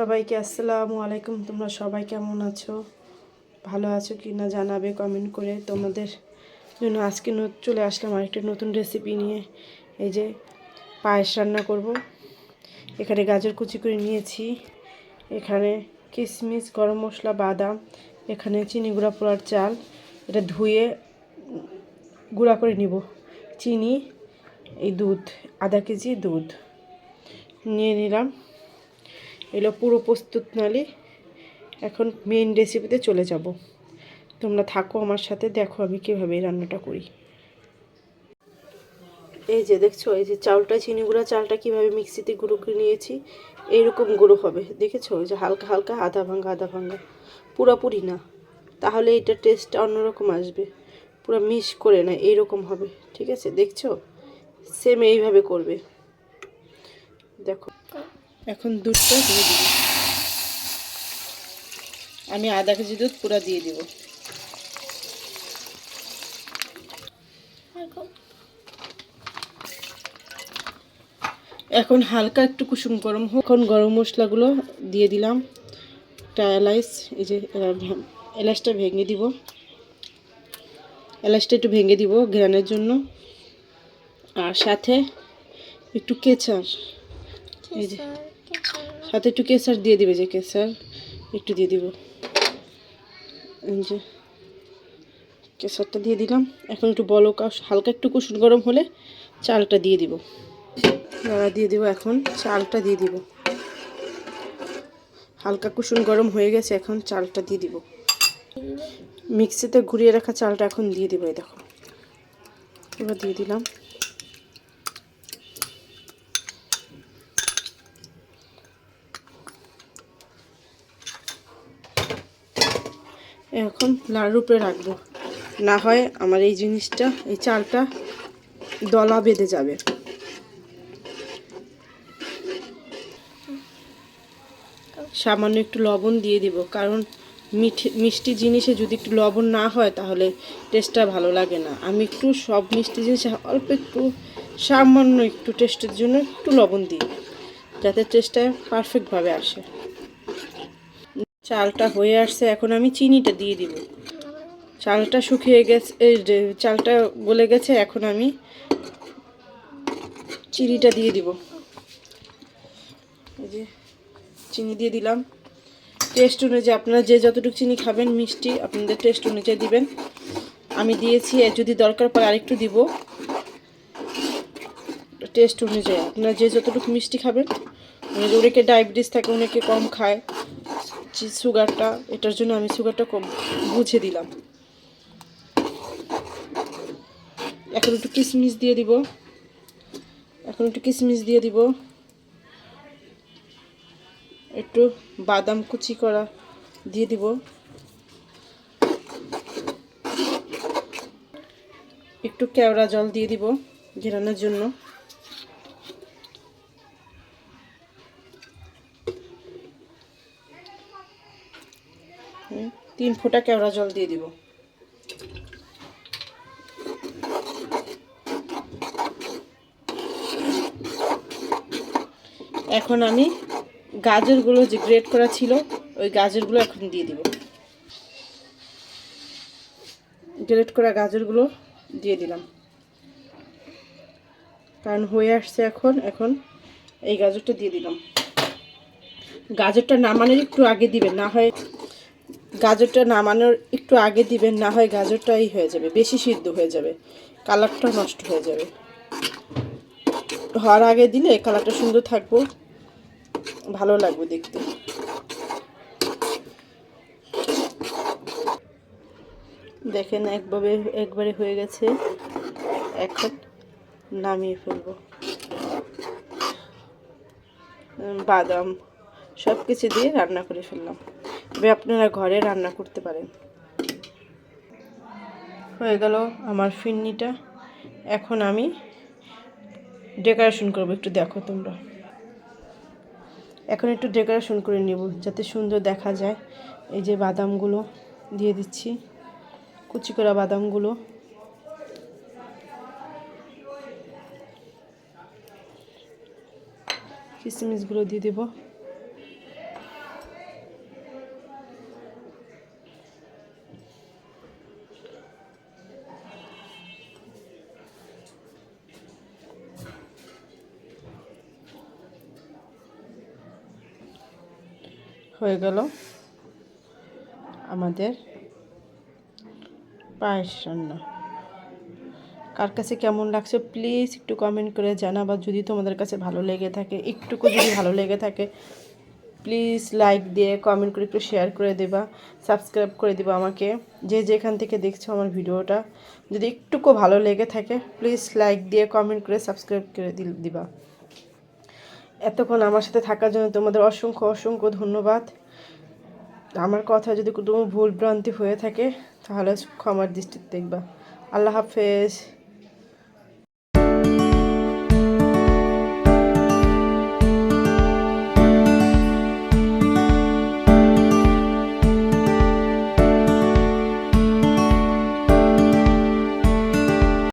সবাইকে আসসালামু আলাইকুম। তোমরা সবাই কেমন আছো? ভালো আছো কি না জানাবে কমেন্ট করে। তোমাদের জন্য আজকে চলে আসলাম আরেকটা নতুন রেসিপি নিয়ে। এই যে পায়েস রান্না করব। এখানে গাজর কুচি করে নিয়েছি, এখানে কিশমিশ, গরম মশলা, বাদাম, এখানে চিনি গুঁড়া পোড়ার চাল, এটা ধুয়ে গুঁড়া করে নিব, চিনি, এই দুধ, আধা কেজি দুধ নিয়ে নিলাম। এগুলো পুরো প্রস্তুত নালি। এখন মেইন রেসিপিতে চলে যাব। তোমরা থাকো আমার সাথে, দেখো আমি কীভাবে এই রান্নাটা করি। এই যে দেখছো, এই যে চালটা, চিনি গুঁড়া চালটা কীভাবে মিক্সিতে গুঁড়ো করে নিয়েছি, এইরকম গুঁড়ো হবে। দেখেছো, ওই যে হালকা হালকা আধা ভাঙ্গা আধা ভাঙ্গা, পুরোপুরি না, তাহলে এটা টেস্টটা অন্যরকম আসবে। পুরো মিক্স করে না, এইরকম হবে। ঠিক আছে, দেখছো, সেম এইভাবে করবে। দেখো, এখন দুধটা দিয়ে দিবি। আমি আধা কেজি দুধ পুরো দিয়ে দিব। এখন হালকা একটু কুসুম গরম হোক। এখন গরম মশলাগুলো দিয়ে দিলাম। একটা এলাচ, এই যে এলাচটা ভেঙে দিব, এলাচটা একটু ভেঙে দিব ঘ্রাণের জন্য। আর সাথে একটু কেচার, এই যে সাথে একটু কেচার দিয়ে দিবে, যে কেচার একটু দিয়ে দিব। এই যে কেচারটা দিয়ে দিলাম। এখন একটু বলকা, হালকা একটু কুসুম গরম হলে চালটা দিয়ে দিব, দিয়ে দিব। এখন চালটা দিয়ে দিব, হালকা কুসুম গরম হয়ে গেছে। এখন চালটা দিয়ে দিব, মিক্সিতে ঘুরিয়ে রাখা চালটা এখন দিয়ে দিব। এই দেখো, এবার দিয়ে দিলাম। এখন লাড়ুর উপরে রাখবো, না হয় আমার এই জিনিসটা, এই চালটা দলা বেঁধে যাবে। সামান্য একটু লবণ দিয়ে দিব, কারণ মিষ্টি জিনিসে যদি একটু লবণ না হয় তাহলে টেস্টটা ভালো লাগে না। আমি একটু সব মিষ্টি জিনিসে অল্প একটু, সামান্য একটু টেস্টের জন্য একটু লবণ দিই, যাতে টেস্টটা পারফেক্টভাবে আসে। চালটা হয়ে আসছে, এখন আমি চিনিটা দিয়ে দিব। চালটা শুকিয়ে গেছে, চালটা গলে গেছে। এখন আমি চিনিটা দিয়ে দিব। এই যে চিনি দিয়ে দিলাম। টেস্ট অনুযায়ী আপনারা যে যতটুকু চিনি খাবেন মিষ্টি, আপনাদের টেস্ট অনুযায়ী দিবেন। আমি দিয়েছি, যদি দরকার পড়ে আরেকটু দিব, টেস্ট অনুযায়ী। আপনারা যে যতটুকু মিষ্টি খাবেন, অনেকে ডায়াবেটিস থাকে, অনেকে কম খায় সুগারটা, এটার জন্য আমি সুগারটা কম বুঝে দিলাম। এখন একটু কিশমিশ দিয়ে দিব, এখন একটু কিশমিশ দিয়ে দিব, একটু বাদাম কুচি করা দিয়ে দিব, একটু কেওড়া জল দিয়ে দিব ঘেরানোর জন্য। তিন ফোঁটা কেওড়া জল দিয়ে দিব। এখন আমি গাজরগুলো যে গ্রেট করা ছিল, ওই গাজরগুলো এখন দিয়ে দিব। গ্রেট করা গাজরগুলো দিয়ে দিলাম, কারণ হয়ে আসছে। এখন এই গাজরটা দিয়ে দিলাম। গাজরটা নামানোর একটু আগে দিবেন, না হয় গাজরটা নামানোর একটু আগে দিবেন, না হয় গাজরটাই হয়ে যাবে, বেশি সিদ্ধ হয়ে যাবে, কালারটা নষ্ট হয়ে যাবে। হওয়ার আগে দিলে কালারটা সুন্দর থাকবে, ভালো লাগবে দেখতে। দেখেন একবারে হয়ে গেছে। এখন নামিয়ে ফেলবো। বাদাম সব কিছু দিয়ে রান্না করে ফেললাম। এবার আপনারা ঘরে রান্না করতে পারেন। হয়ে গেল আমার ফিরনিটা। এখন আমি ডেকোরেশন করবো, একটু দেখো তোমরা। এখন একটু ডেকোরেশন করে নেব, যাতে সুন্দর দেখা যায়। এই যে বাদামগুলো দিয়ে দিচ্ছি, কুচি করা বাদামগুলো। কিশমিশগুলো দিয়ে দেব। হয়ে গেল আমাদের পায়েস রান্না। কার কাছে কেমন লাগছে প্লিজ একটু কমেন্ট করে জানাবা। যদি তোমাদের কাছে ভালো লেগে থাকে, একটুকু যদি ভালো লেগে থাকে প্লিজ লাইক দিয়ে কমেন্ট করে একটু শেয়ার করে দেবা, সাবস্ক্রাইব করে দিবা আমাকে। যে যেখান থেকে দেখছো আমার ভিডিওটা, যদি একটুকু ভালো লেগে থাকে প্লিজ লাইক দিয়ে কমেন্ট করে সাবস্ক্রাইব করে দিবা। এতক্ষণ আমার সাথে থাকার জন্য তোমাদের অসংখ্য অসংখ্য ধন্যবাদ। আমার কথা যদি কোনো ভুল ভ্রান্তি হয়ে থাকে তাহলে ক্ষমার দৃষ্টিতে দেখবা। আল্লাহ হাফেজ।